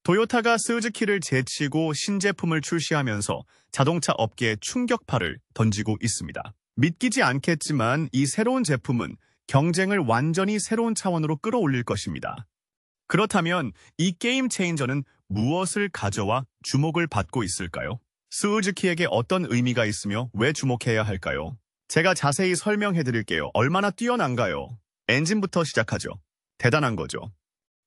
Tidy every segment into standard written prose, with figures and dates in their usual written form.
토요타가 스즈키를 제치고 신제품을 출시하면서 자동차 업계에 충격파를 던지고 있습니다. 믿기지 않겠지만 이 새로운 제품은 경쟁을 완전히 새로운 차원으로 끌어올릴 것입니다. 그렇다면 이 게임 체인저는 무엇을 가져와 주목을 받고 있을까요? 스즈키에게 어떤 의미가 있으며 왜 주목해야 할까요? 제가 자세히 설명해 드릴게요. 얼마나 뛰어난가요? 엔진부터 시작하죠. 대단한 거죠.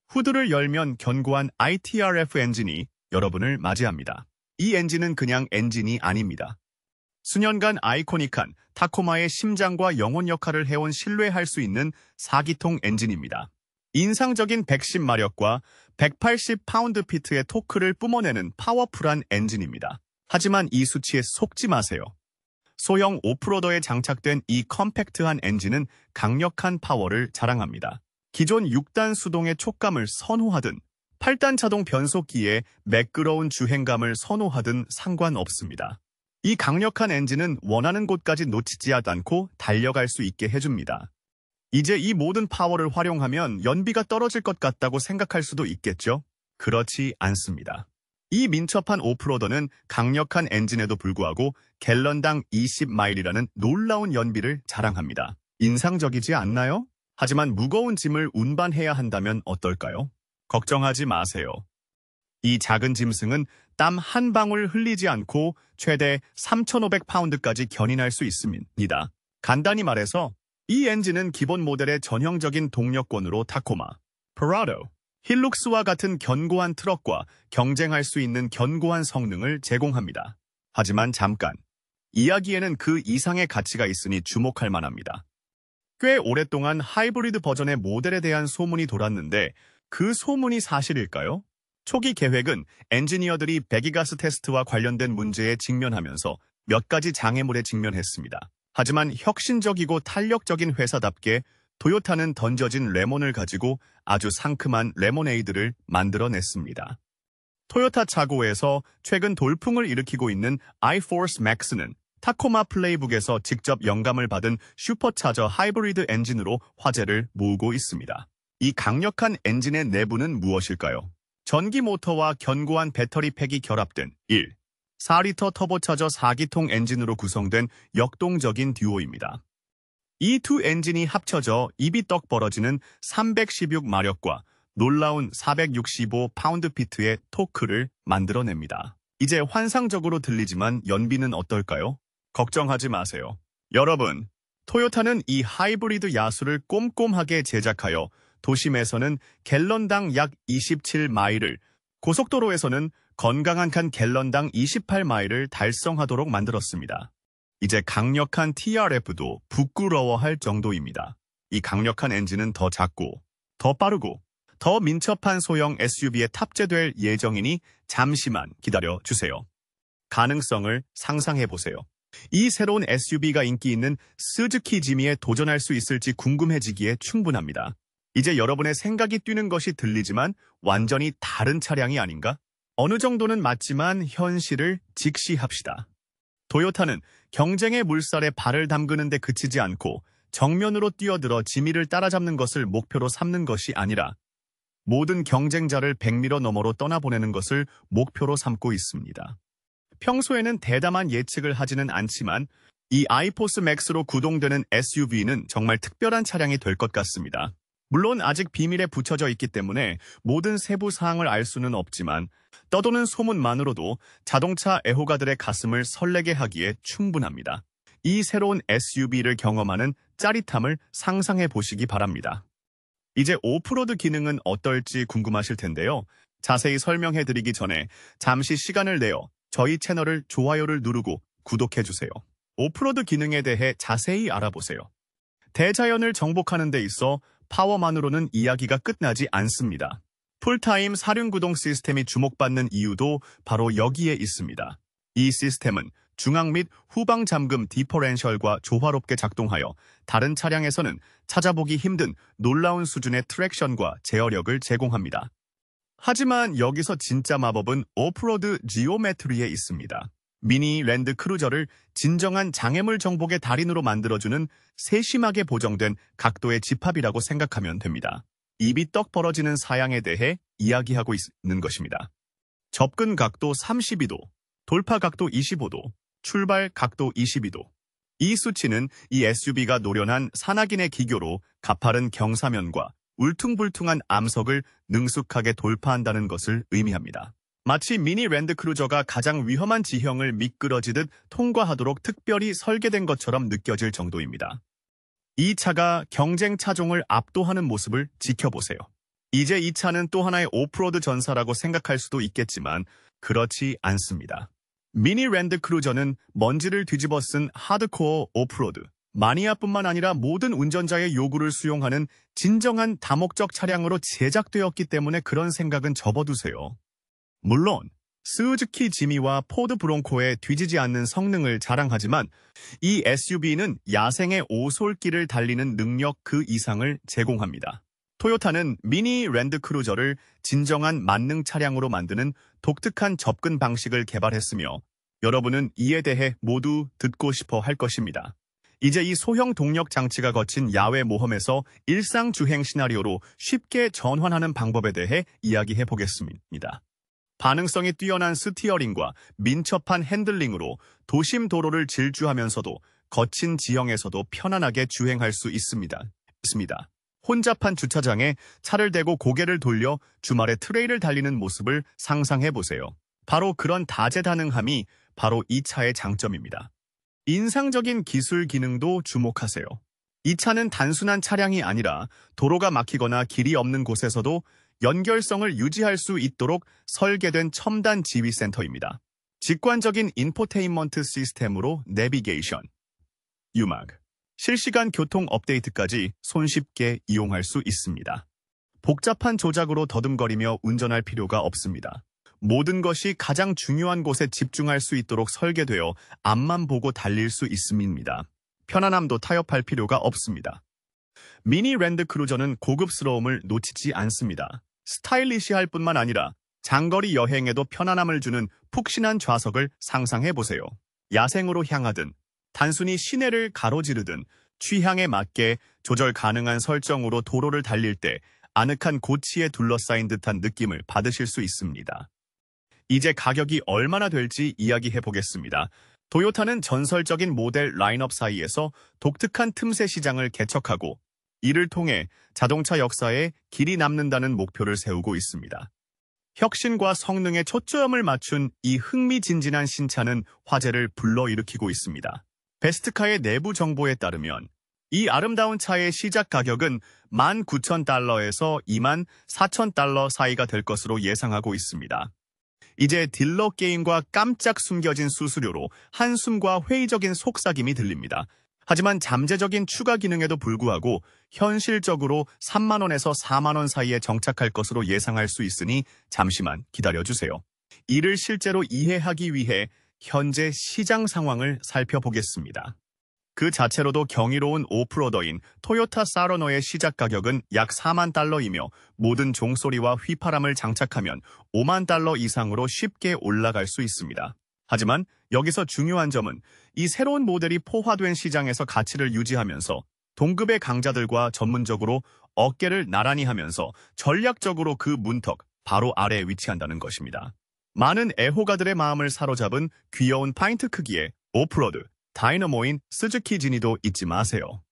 후드를 열면 견고한 ITRF 엔진이 여러분을 맞이합니다. 이 엔진은 그냥 엔진이 아닙니다. 수년간 아이코닉한 타코마의 심장과 영혼 역할을 해온 신뢰할 수 있는 4기통 엔진입니다. 인상적인 110마력과 180파운드-피트의 토크를 뿜어내는 파워풀한 엔진입니다. 하지만 이 수치에 속지 마세요. 소형 오프로더에 장착된 이 컴팩트한 엔진은 강력한 파워를 자랑합니다. 기존 6단 수동의 촉감을 선호하든 8단 자동 변속기에 매끄러운 주행감을 선호하든 상관없습니다. 이 강력한 엔진은 원하는 곳까지 놓치지 않고 달려갈 수 있게 해줍니다. 이제 이 모든 파워를 활용하면 연비가 떨어질 것 같다고 생각할 수도 있겠죠? 그렇지 않습니다. 이 민첩한 오프로더는 강력한 엔진에도 불구하고 갤런당 20마일이라는 놀라운 연비를 자랑합니다. 인상적이지 않나요? 하지만 무거운 짐을 운반해야 한다면 어떨까요? 걱정하지 마세요. 이 작은 짐승은 땀 한 방울 흘리지 않고 최대 3,500파운드까지 견인할 수 있습니다. 간단히 말해서 이 엔진은 기본 모델의 전형적인 동력권으로 타코마, 프라도, 힐룩스와 같은 견고한 트럭과 경쟁할 수 있는 견고한 성능을 제공합니다. 하지만 잠깐, 이야기에는 그 이상의 가치가 있으니 주목할 만합니다. 꽤 오랫동안 하이브리드 버전의 모델에 대한 소문이 돌았는데 그 소문이 사실일까요? 초기 계획은 엔지니어들이 배기가스 테스트와 관련된 문제에 직면하면서 몇 가지 장애물에 직면했습니다. 하지만 혁신적이고 탄력적인 회사답게 토요타는 던져진 레몬을 가지고 아주 상큼한 레모네이드를 만들어냈습니다. 토요타 차고에서 최근 돌풍을 일으키고 있는 iForce Max는 타코마 플레이북에서 직접 영감을 받은 슈퍼차저 하이브리드 엔진으로 화제를 모으고 있습니다. 이 강력한 엔진의 내부는 무엇일까요? 전기 모터와 견고한 배터리 팩이 결합된 4리터 터보차저 4기통 엔진으로 구성된 역동적인 듀오입니다. 이 두 엔진이 합쳐져 입이 떡 벌어지는 316마력과 놀라운 465파운드-피트의 토크를 만들어냅니다. 이제 환상적으로 들리지만 연비는 어떨까요? 걱정하지 마세요. 여러분, 토요타는 이 하이브리드 야수를 꼼꼼하게 제작하여 도심에서는 갤런당 약 27마일을, 고속도로에서는 건강한 칸 갤런당 28마일을 달성하도록 만들었습니다. 이제 강력한 TRF도 부끄러워할 정도입니다. 이 강력한 엔진은 더 작고, 더 빠르고, 더 민첩한 소형 SUV에 탑재될 예정이니 잠시만 기다려주세요. 가능성을 상상해보세요. 이 새로운 SUV가 인기 있는 스즈키 지미에 도전할 수 있을지 궁금해지기에 충분합니다. 이제 여러분의 생각이 뛰는 것이 들리지만 완전히 다른 차량이 아닌가? 어느 정도는 맞지만 현실을 직시합시다. 토요타는 경쟁의 물살에 발을 담그는 데 그치지 않고 정면으로 뛰어들어 지미를 따라잡는 것을 목표로 삼는 것이 아니라 모든 경쟁자를 100미러 너머로 떠나보내는 것을 목표로 삼고 있습니다. 평소에는 대담한 예측을 하지는 않지만 이 아이포스 맥스로 구동되는 SUV는 정말 특별한 차량이 될 것 같습니다. 물론 아직 비밀에 붙여져 있기 때문에 모든 세부 사항을 알 수는 없지만 떠도는 소문만으로도 자동차 애호가들의 가슴을 설레게 하기에 충분합니다. 이 새로운 SUV를 경험하는 짜릿함을 상상해 보시기 바랍니다. 이제 오프로드 기능은 어떨지 궁금하실 텐데요. 자세히 설명해 드리기 전에 잠시 시간을 내어 저희 채널을 좋아요를 누르고 구독해 주세요. 오프로드 기능에 대해 자세히 알아보세요. 대자연을 정복하는 데 있어 파워만으로는 이야기가 끝나지 않습니다. 풀타임 사륜구동 시스템이 주목받는 이유도 바로 여기에 있습니다. 이 시스템은 중앙 및 후방 잠금 디퍼렌셜과 조화롭게 작동하여 다른 차량에서는 찾아보기 힘든 놀라운 수준의 트랙션과 제어력을 제공합니다. 하지만 여기서 진짜 마법은 오프로드 지오메트리에 있습니다. 미니 랜드 크루저를 진정한 장애물 정복의 달인으로 만들어주는 세심하게 보정된 각도의 집합이라고 생각하면 됩니다. 입이 떡 벌어지는 사양에 대해 이야기하고 있는 것입니다. 접근 각도 32도, 돌파 각도 25도, 출발 각도 22도. 이 수치는 이 SUV가 노련한 산악인의 기교로 가파른 경사면과 울퉁불퉁한 암석을 능숙하게 돌파한다는 것을 의미합니다. 마치 미니 랜드크루저가 가장 위험한 지형을 미끄러지듯 통과하도록 특별히 설계된 것처럼 느껴질 정도입니다. 이 차가 경쟁 차종을 압도하는 모습을 지켜보세요. 이제 이 차는 또 하나의 오프로드 전사라고 생각할 수도 있겠지만 그렇지 않습니다. 미니 랜드크루저는 먼지를 뒤집어 쓴 하드코어 오프로드, 마니아뿐만 아니라 모든 운전자의 요구를 수용하는 진정한 다목적 차량으로 제작되었기 때문에 그런 생각은 접어두세요. 물론 스우즈키 지미와 포드 브론코의 뒤지지 않는 성능을 자랑하지만 이 SUV는 야생의 오솔길을 달리는 능력 그 이상을 제공합니다. 토요타는 미니 랜드크루저를 진정한 만능 차량으로 만드는 독특한 접근 방식을 개발했으며 여러분은 이에 대해 모두 듣고 싶어 할 것입니다. 이제 이 소형 동력 장치가 거친 야외 모험에서 일상 주행 시나리오로 쉽게 전환하는 방법에 대해 이야기해 보겠습니다. 반응성이 뛰어난 스티어링과 민첩한 핸들링으로 도심 도로를 질주하면서도 거친 지형에서도 편안하게 주행할 수 있습니다. 혼잡한 주차장에 차를 대고 고개를 돌려 주말에 트레일을 달리는 모습을 상상해 보세요. 바로 그런 다재다능함이 바로 이 차의 장점입니다. 인상적인 기술 기능도 주목하세요. 이 차는 단순한 차량이 아니라 도로가 막히거나 길이 없는 곳에서도 연결성을 유지할 수 있도록 설계된 첨단 지휘센터입니다. 직관적인 인포테인먼트 시스템으로 내비게이션, 유막, 실시간 교통 업데이트까지 손쉽게 이용할 수 있습니다. 복잡한 조작으로 더듬거리며 운전할 필요가 없습니다. 모든 것이 가장 중요한 곳에 집중할 수 있도록 설계되어 앞만 보고 달릴 수 있음입니다. 편안함도 타협할 필요가 없습니다. 미니 랜드크루저는 고급스러움을 놓치지 않습니다. 스타일리시할 뿐만 아니라 장거리 여행에도 편안함을 주는 푹신한 좌석을 상상해보세요. 야생으로 향하든 단순히 시내를 가로지르든 취향에 맞게 조절 가능한 설정으로 도로를 달릴 때 아늑한 고치에 둘러싸인 듯한 느낌을 받으실 수 있습니다. 이제 가격이 얼마나 될지 이야기해보겠습니다. 토요타는 전설적인 모델 라인업 사이에서 독특한 틈새 시장을 개척하고 이를 통해 자동차 역사에 길이 남는다는 목표를 세우고 있습니다. 혁신과 성능에 초점을 맞춘 이 흥미진진한 신차는 화제를 불러일으키고 있습니다. 베스트카의 내부 정보에 따르면 이 아름다운 차의 시작 가격은 19,000달러에서 24,000달러 사이가 될 것으로 예상하고 있습니다. 이제 딜러 게임과 깜짝 숨겨진 수수료로 한숨과 회의적인 속삭임이 들립니다. 하지만 잠재적인 추가 기능에도 불구하고 현실적으로 3만 원에서 4만 원 사이에 정착할 것으로 예상할 수 있으니 잠시만 기다려주세요. 이를 실제로 이해하기 위해 현재 시장 상황을 살펴보겠습니다. 그 자체로도 경이로운 오프로더인 토요타 사러너의 시작 가격은 약 4만 달러이며 모든 종소리와 휘파람을 장착하면 5만 달러 이상으로 쉽게 올라갈 수 있습니다. 하지만 여기서 중요한 점은 이 새로운 모델이 포화된 시장에서 가치를 유지하면서 동급의 강자들과 전문적으로 어깨를 나란히 하면서 전략적으로 그 문턱 바로 아래에 위치한다는 것입니다. 많은 애호가들의 마음을 사로잡은 귀여운 파인트 크기의 오프로드 다이너모인 스즈키 지니도 잊지 마세요.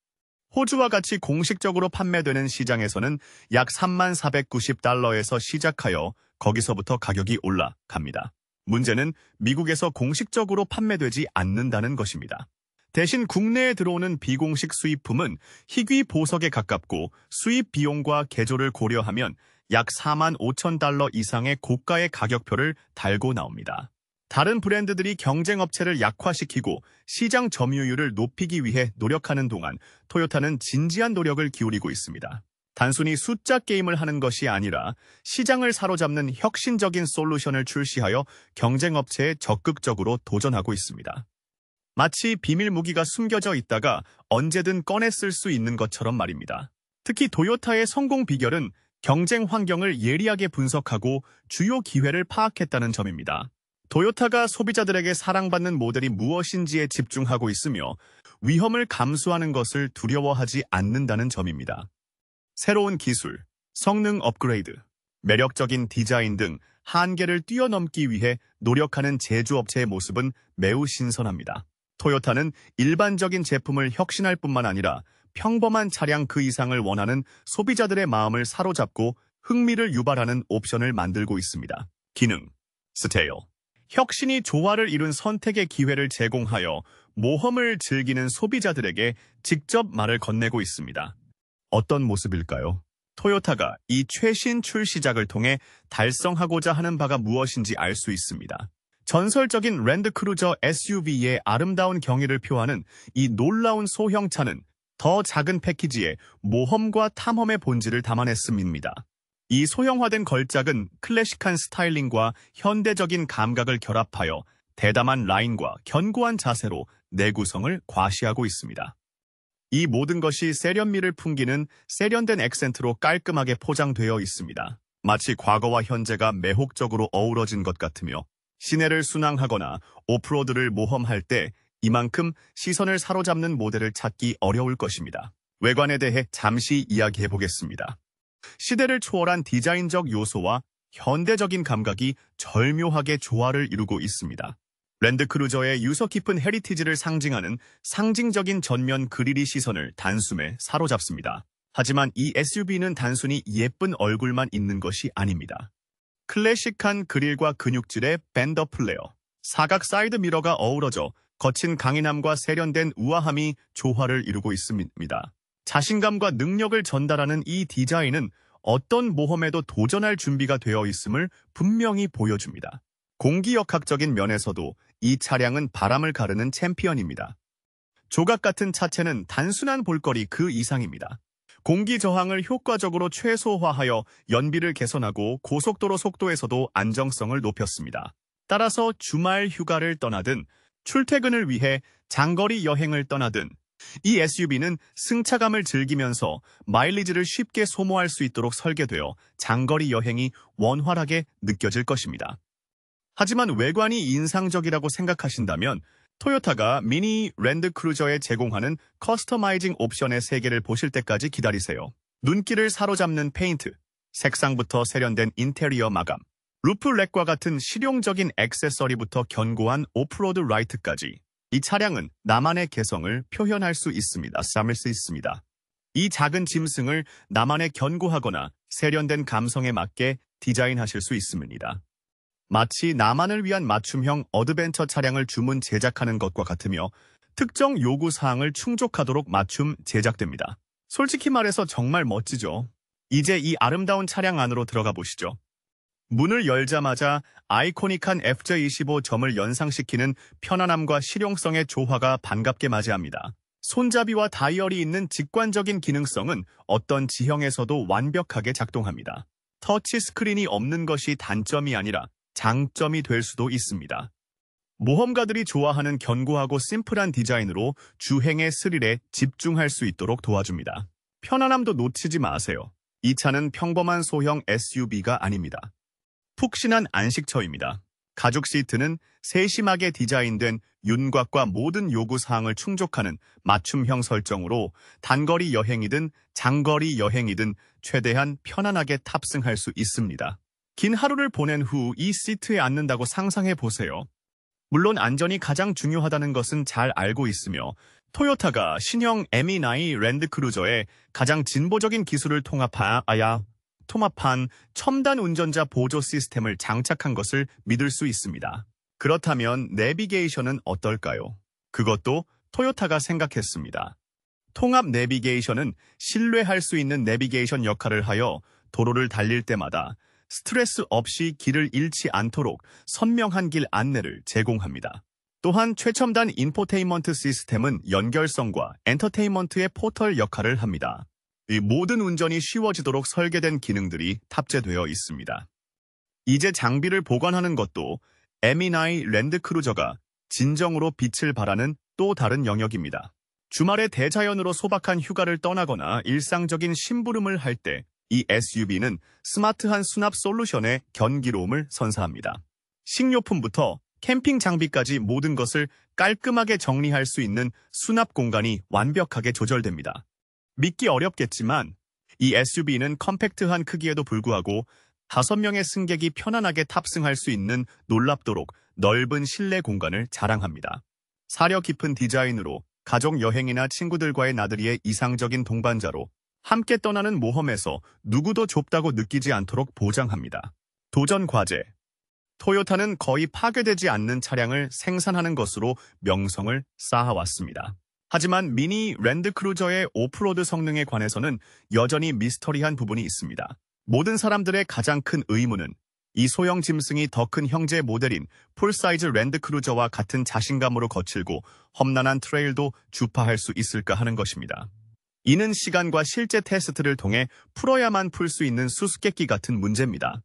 호주와 같이 공식적으로 판매되는 시장에서는 약 3490달러에서 시작하여 거기서부터 가격이 올라갑니다. 문제는 미국에서 공식적으로 판매되지 않는다는 것입니다. 대신 국내에 들어오는 비공식 수입품은 희귀 보석에 가깝고 수입 비용과 개조를 고려하면 약 4만 5천 달러 이상의 고가의 가격표를 달고 나옵니다. 다른 브랜드들이 경쟁 업체를 약화시키고 시장 점유율을 높이기 위해 노력하는 동안 토요타는 진지한 노력을 기울이고 있습니다. 단순히 숫자 게임을 하는 것이 아니라 시장을 사로잡는 혁신적인 솔루션을 출시하여 경쟁 업체에 적극적으로 도전하고 있습니다. 마치 비밀 무기가 숨겨져 있다가 언제든 꺼내 쓸 수 있는 것처럼 말입니다. 특히 토요타의 성공 비결은 경쟁 환경을 예리하게 분석하고 주요 기회를 파악했다는 점입니다. 토요타가 소비자들에게 사랑받는 모델이 무엇인지에 집중하고 있으며 위험을 감수하는 것을 두려워하지 않는다는 점입니다. 새로운 기술, 성능 업그레이드, 매력적인 디자인 등 한계를 뛰어넘기 위해 노력하는 제조업체의 모습은 매우 신선합니다. 토요타는 일반적인 제품을 혁신할 뿐만 아니라 평범한 차량 그 이상을 원하는 소비자들의 마음을 사로잡고 흥미를 유발하는 옵션을 만들고 있습니다. 기능, 스테일, 혁신이 조화를 이룬 선택의 기회를 제공하여 모험을 즐기는 소비자들에게 직접 말을 건네고 있습니다. 어떤 모습일까요? 토요타가 이 최신 출시작을 통해 달성하고자 하는 바가 무엇인지 알 수 있습니다. 전설적인 랜드크루저 SUV의 아름다운 경의를 표하는 이 놀라운 소형차는 더 작은 패키지에 모험과 탐험의 본질을 담아냈음입니다. 이 소형화된 걸작은 클래식한 스타일링과 현대적인 감각을 결합하여 대담한 라인과 견고한 자세로 내구성을 과시하고 있습니다. 이 모든 것이 세련미를 풍기는 세련된 액센트로 깔끔하게 포장되어 있습니다. 마치 과거와 현재가 매혹적으로 어우러진 것 같으며 시내를 순항하거나 오프로드를 모험할 때 이만큼 시선을 사로잡는 모델을 찾기 어려울 것입니다. 외관에 대해 잠시 이야기해 보겠습니다. 시대를 초월한 디자인적 요소와 현대적인 감각이 절묘하게 조화를 이루고 있습니다. 랜드크루저의 유서 깊은 헤리티지를 상징하는 상징적인 전면 그릴이 시선을 단숨에 사로잡습니다. 하지만 이 SUV는 단순히 예쁜 얼굴만 있는 것이 아닙니다. 클래식한 그릴과 근육질의 밴더 플레어, 사각 사이드 미러가 어우러져 거친 강인함과 세련된 우아함이 조화를 이루고 있습니다. 자신감과 능력을 전달하는 이 디자인은 어떤 모험에도 도전할 준비가 되어 있음을 분명히 보여줍니다. 공기역학적인 면에서도 이 차량은 바람을 가르는 챔피언입니다. 조각 같은 차체는 단순한 볼거리 그 이상입니다. 공기 저항을 효과적으로 최소화하여 연비를 개선하고 고속도로 속도에서도 안정성을 높였습니다. 따라서 주말 휴가를 떠나든 출퇴근을 위해 장거리 여행을 떠나든 이 SUV는 승차감을 즐기면서 마일리지를 쉽게 소모할 수 있도록 설계되어 장거리 여행이 원활하게 느껴질 것입니다. 하지만 외관이 인상적이라고 생각하신다면 토요타가 미니 랜드크루저에 제공하는 커스터마이징 옵션의 세계를 보실 때까지 기다리세요. 눈길을 사로잡는 페인트, 색상부터 세련된 인테리어 마감, 루프렉과 같은 실용적인 액세서리부터 견고한 오프로드 라이트까지 이 차량은 나만의 개성을 표현할 수 있습니다. 삼을 수 있습니다. 이 작은 짐승을 나만의 견고하거나 세련된 감성에 맞게 디자인하실 수 있습니다. 마치 나만을 위한 맞춤형 어드벤처 차량을 주문 제작하는 것과 같으며 특정 요구사항을 충족하도록 맞춤 제작됩니다. 솔직히 말해서 정말 멋지죠. 이제 이 아름다운 차량 안으로 들어가 보시죠. 문을 열자마자 아이코닉한 FJ25 점을 연상시키는 편안함과 실용성의 조화가 반갑게 맞이합니다. 손잡이와 다이얼이 있는 직관적인 기능성은 어떤 지형에서도 완벽하게 작동합니다. 터치 스크린이 없는 것이 단점이 아니라 장점이 될 수도 있습니다. 모험가들이 좋아하는 견고하고 심플한 디자인으로 주행의 스릴에 집중할 수 있도록 도와줍니다. 편안함도 놓치지 마세요. 이 차는 평범한 소형 SUV가 아닙니다. 푹신한 안식처입니다. 가죽 시트는 세심하게 디자인된 윤곽과 모든 요구사항을 충족하는 맞춤형 설정으로 단거리 여행이든 장거리 여행이든 최대한 편안하게 탑승할 수 있습니다. 긴 하루를 보낸 후 이 시트에 앉는다고 상상해 보세요. 물론 안전이 가장 중요하다는 것은 잘 알고 있으며 토요타가 신형 ME9 랜드크루저에 가장 진보적인 기술을 통합한 첨단 운전자 보조 시스템을 장착한 것을 믿을 수 있습니다. 그렇다면 내비게이션은 어떨까요? 그것도 토요타가 생각했습니다. 통합 내비게이션은 신뢰할 수 있는 내비게이션 역할을 하여 도로를 달릴 때마다 스트레스 없이 길을 잃지 않도록 선명한 길 안내를 제공합니다. 또한 최첨단 인포테인먼트 시스템은 연결성과 엔터테인먼트의 포털 역할을 합니다. 이 모든 운전이 쉬워지도록 설계된 기능들이 탑재되어 있습니다. 이제 장비를 보관하는 것도 ME9 랜드크루저가 진정으로 빛을 발하는 또 다른 영역입니다. 주말에 대자연으로 소박한 휴가를 떠나거나 일상적인 심부름을 할 때 이 SUV는 스마트한 수납 솔루션의 견기로움을 선사합니다. 식료품부터 캠핑 장비까지 모든 것을 깔끔하게 정리할 수 있는 수납 공간이 완벽하게 조절됩니다. 믿기 어렵겠지만 이 SUV는 컴팩트한 크기에도 불구하고 5명의 승객이 편안하게 탑승할 수 있는 놀랍도록 넓은 실내 공간을 자랑합니다. 사려 깊은 디자인으로 가족 여행이나 친구들과의 나들이의 이상적인 동반자로 함께 떠나는 모험에서 누구도 좁다고 느끼지 않도록 보장합니다. 도전 과제. 토요타는 거의 파괴되지 않는 차량을 생산하는 것으로 명성을 쌓아왔습니다. 하지만 미니 랜드크루저의 오프로드 성능에 관해서는 여전히 미스터리한 부분이 있습니다. 모든 사람들의 가장 큰 의문은 이 소형 짐승이 더 큰 형제 모델인 풀사이즈 랜드크루저와 같은 자신감으로 거칠고 험난한 트레일도 주파할 수 있을까 하는 것입니다. 이는 시간과 실제 테스트를 통해 풀어야만 풀 수 있는 수수께끼 같은 문제입니다.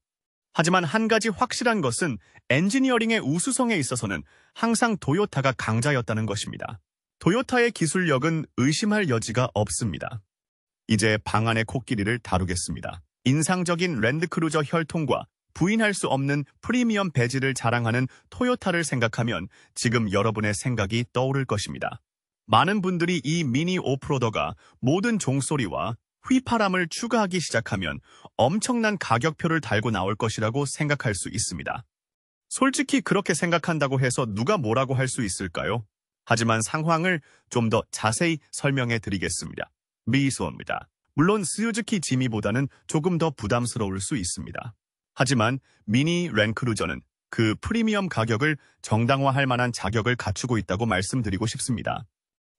하지만 한 가지 확실한 것은 엔지니어링의 우수성에 있어서는 항상 토요타가 강자였다는 것입니다. 토요타의 기술력은 의심할 여지가 없습니다. 이제 방안의 코끼리를 다루겠습니다. 인상적인 랜드크루저 혈통과 부인할 수 없는 프리미엄 배지를 자랑하는 토요타를 생각하면 지금 여러분의 생각이 떠오를 것입니다. 많은 분들이 이 미니 오프로더가 모든 종소리와 휘파람을 추가하기 시작하면 엄청난 가격표를 달고 나올 것이라고 생각할 수 있습니다. 솔직히 그렇게 생각한다고 해서 누가 뭐라고 할 수 있을까요? 하지만 상황을 좀 더 자세히 설명해 드리겠습니다. 미소입니다. 물론 스즈키 지미보다는 조금 더 부담스러울 수 있습니다. 하지만 미니 랜크루저는 그 프리미엄 가격을 정당화할 만한 자격을 갖추고 있다고 말씀드리고 싶습니다.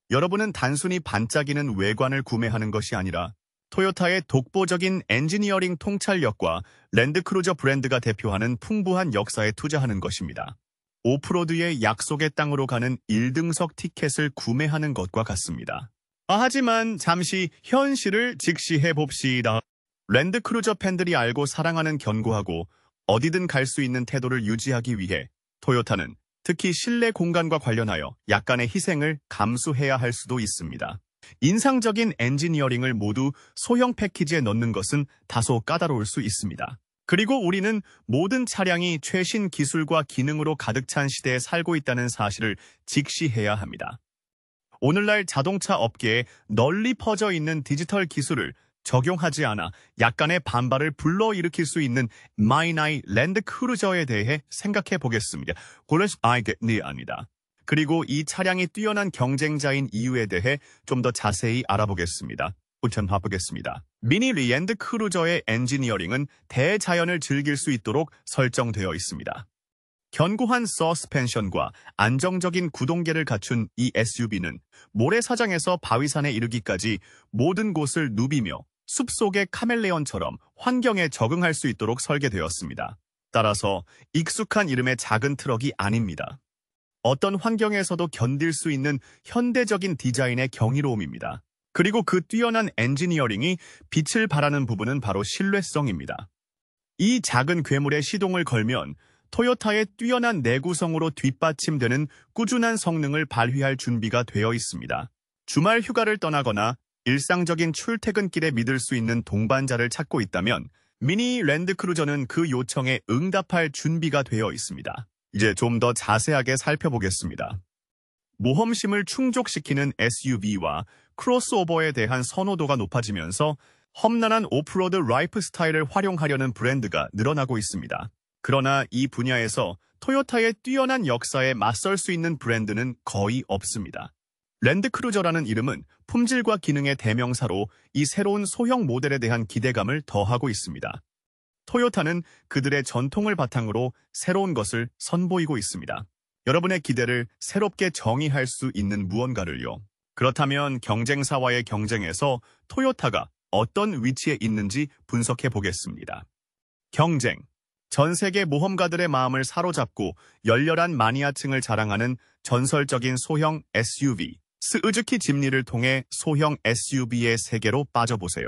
여러분은 단순히 반짝이는 외관을 구매하는 것이 아니라 토요타의 독보적인 엔지니어링 통찰력과 랜드크루저 브랜드가 대표하는 풍부한 역사에 투자하는 것입니다. 오프로드의 약속의 땅으로 가는 1등석 티켓을 구매하는 것과 같습니다. 하지만 잠시 현실을 직시해 봅시다. 랜드크루저 팬들이 알고 사랑하는 견고하고 어디든 갈 수 있는 태도를 유지하기 위해 토요타는 특히 실내 공간과 관련하여 약간의 희생을 감수해야 할 수도 있습니다. 인상적인 엔지니어링을 모두 소형 패키지에 넣는 것은 다소 까다로울 수 있습니다. 그리고 우리는 모든 차량이 최신 기술과 기능으로 가득 찬 시대에 살고 있다는 사실을 직시해야 합니다. 오늘날 자동차 업계에 널리 퍼져 있는 디지털 기술을 적용하지 않아 약간의 반발을 불러일으킬 수 있는 마이나이 랜드크루저에 대해 생각해 보겠습니다. 고레스아이게니아니다. 그리고 이 차량이 뛰어난 경쟁자인 이유에 대해 좀 더 자세히 알아보겠습니다. 우천해보겠습니다. 미니 랜드크루저의 엔지니어링은 대자연을 즐길 수 있도록 설정되어 있습니다. 견고한 서스펜션과 안정적인 구동계를 갖춘 이 SUV는 모래사장에서 바위산에 이르기까지 모든 곳을 누비며 숲속의 카멜레온처럼 환경에 적응할 수 있도록 설계되었습니다. 따라서 익숙한 이름의 작은 트럭이 아닙니다. 어떤 환경에서도 견딜 수 있는 현대적인 디자인의 경이로움입니다. 그리고 그 뛰어난 엔지니어링이 빛을 발하는 부분은 바로 신뢰성입니다. 이 작은 괴물에 시동을 걸면 토요타의 뛰어난 내구성으로 뒷받침되는 꾸준한 성능을 발휘할 준비가 되어 있습니다. 주말 휴가를 떠나거나 일상적인 출퇴근길에 믿을 수 있는 동반자를 찾고 있다면 미니 랜드크루저는 그 요청에 응답할 준비가 되어 있습니다. 이제 좀 더 자세하게 살펴보겠습니다. 모험심을 충족시키는 SUV와 크로스오버에 대한 선호도가 높아지면서 험난한 오프로드 라이프 스타일을 활용하려는 브랜드가 늘어나고 있습니다. 그러나 이 분야에서 토요타의 뛰어난 역사에 맞설 수 있는 브랜드는 거의 없습니다. 랜드크루저라는 이름은 품질과 기능의 대명사로 이 새로운 소형 모델에 대한 기대감을 더하고 있습니다. 토요타는 그들의 전통을 바탕으로 새로운 것을 선보이고 있습니다. 여러분의 기대를 새롭게 정의할 수 있는 무언가를요. 그렇다면 경쟁사와의 경쟁에서 토요타가 어떤 위치에 있는지 분석해 보겠습니다. 경쟁. 전 세계 모험가들의 마음을 사로잡고 열렬한 마니아층을 자랑하는 전설적인 소형 SUV, 스즈키 짐니를 통해 소형 SUV의 세계로 빠져보세요.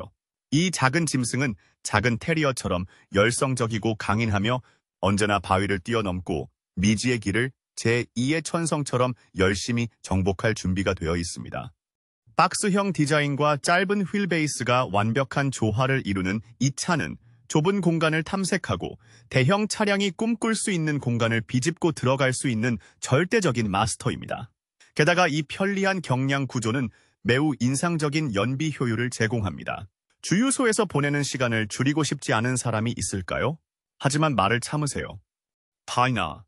이 작은 짐승은 작은 테리어처럼 열성적이고 강인하며 언제나 바위를 뛰어넘고 미지의 길을 제2의 천성처럼 열심히 정복할 준비가 되어 있습니다. 박스형 디자인과 짧은 휠베이스가 완벽한 조화를 이루는 이 차는 좁은 공간을 탐색하고 대형 차량이 꿈꿀 수 있는 공간을 비집고 들어갈 수 있는 절대적인 마스터입니다. 게다가 이 편리한 경량 구조는 매우 인상적인 연비 효율을 제공합니다. 주유소에서 보내는 시간을 줄이고 싶지 않은 사람이 있을까요? 하지만 말을 참으세요. 파이나.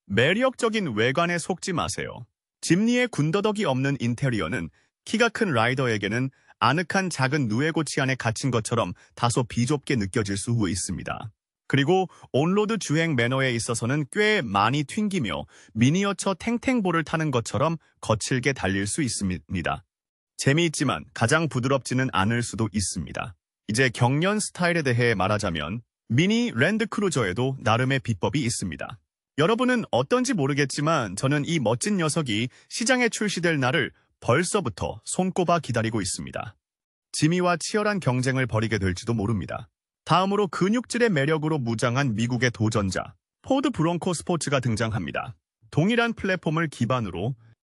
매력적인 외관에 속지 마세요. 집리에 군더더기 없는 인테리어는 키가 큰 라이더에게는 아늑한 작은 누에고치 안에 갇힌 것처럼 다소 비좁게 느껴질 수 있습니다. 그리고 온로드 주행 매너에 있어서는 꽤 많이 튕기며 미니어처 탱탱볼을 타는 것처럼 거칠게 달릴 수 있습니다. 재미있지만 가장 부드럽지는 않을 수도 있습니다. 이제 경련 스타일에 대해 말하자면 미니 랜드크루저에도 나름의 비법이 있습니다. 여러분은 어떤지 모르겠지만 저는 이 멋진 녀석이 시장에 출시될 날을 벌써부터 손꼽아 기다리고 있습니다. 지미와 치열한 경쟁을 벌이게 될지도 모릅니다. 다음으로 근육질의 매력으로 무장한 미국의 도전자, 포드 브론코 스포츠가 등장합니다. 동일한 플랫폼을 기반으로